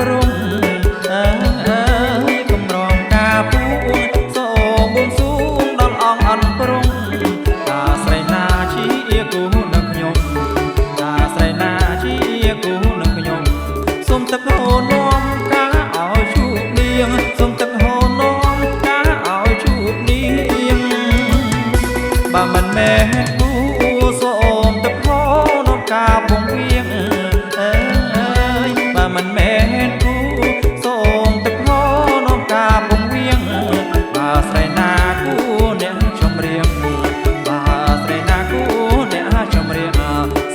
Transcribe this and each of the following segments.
រុងកម្រងការពួងសូមបួងសួងដល់អង្គអន់ព្រំតាស្រីណាជាគូនឹងខ្ញុំតាស្រីណាជាគូនឹងខ្ញុំសូមទឹកហូរនាំការឲ្យជួបនាងសូមទឹកហូរនាំការឲ្យជួបនាងបើមិនមែនគូសូមទឹកហូរនាំការពងវៀងបើមិនមែនគូសូមទឹកហូរនាំការពងវៀងបើស្រីណាគូអ្នកចម្រៀងបើស្រីណាគូអ្នកចម្រៀង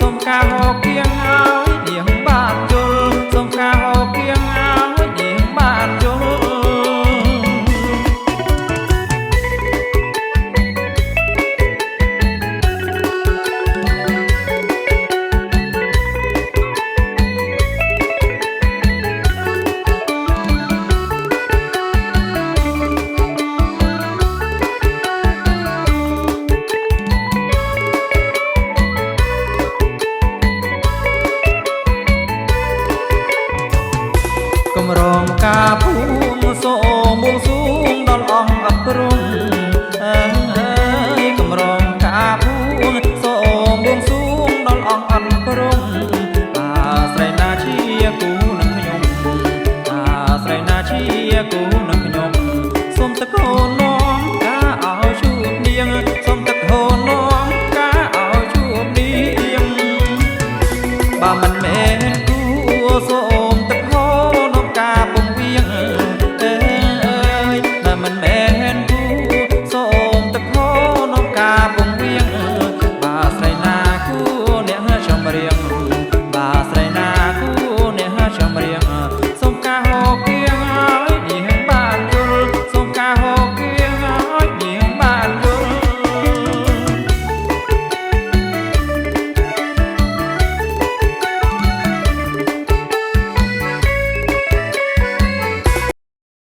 សូមការហោគៀងឲ្យនាងបានយល់សូមការហោគៀងឲ្យនាងបានយល់កម្រងការពួ